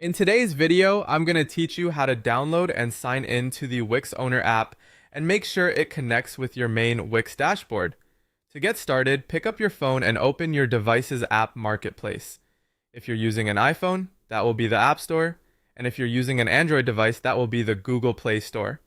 In today's video, I'm going to teach you how to download and sign in to the Wix Owner app and make sure it connects with your main Wix dashboard. To get started, pick up your phone and open your device's app marketplace. If you're using an iPhone, that will be the App Store, and if you're using an Android device, that will be the Google Play Store.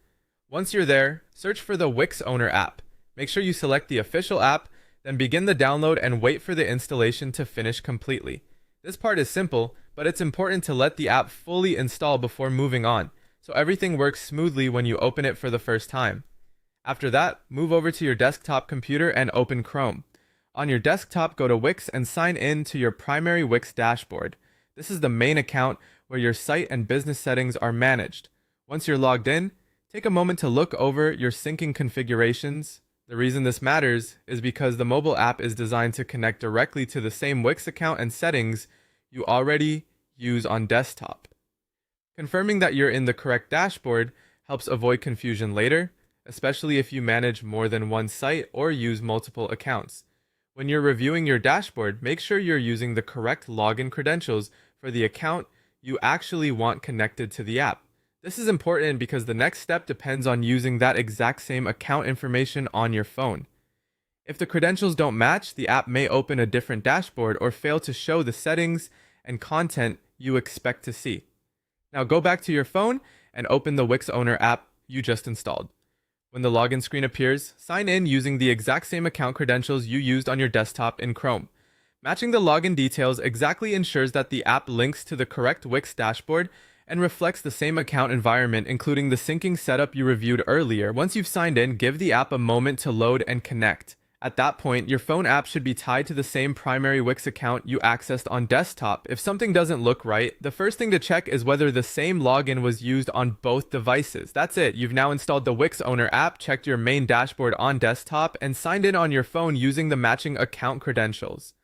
Once you're there, search for the Wix Owner app. Make sure you select the official app, then begin the download and wait for the installation to finish completely. This part is simple, but it's important to let the app fully install before moving on, so everything works smoothly when you open it for the first time. After that, move over to your desktop computer and open Chrome. On your desktop, go to Wix and sign in to your primary Wix dashboard. This is the main account where your site and business settings are managed. Once you're logged in, take a moment to look over your syncing configurations. The reason this matters is because the mobile app is designed to connect directly to the same Wix account and settings you already use on desktop. Confirming that you're in the correct dashboard helps avoid confusion later, especially if you manage more than one site or use multiple accounts. When you're reviewing your dashboard, make sure you're using the correct login credentials for the account you actually want connected to the app. This is important because the next step depends on using that exact same account information on your phone. If the credentials don't match, the app may open a different dashboard or fail to show the settings and content you expect to see. Now go back to your phone and open the Wix Owner app you just installed. When the login screen appears, sign in using the exact same account credentials you used on your desktop in Chrome. Matching the login details exactly ensures that the app links to the correct Wix dashboard and reflects the same account environment, including the syncing setup you reviewed earlier. Once you've signed in, give the app a moment to load and connect. At that point, your phone app should be tied to the same primary Wix account you accessed on desktop. If something doesn't look right, the first thing to check is whether the same login was used on both devices. That's it. You've now installed the Wix Owner app, checked your main dashboard on desktop, and signed in on your phone using the matching account credentials.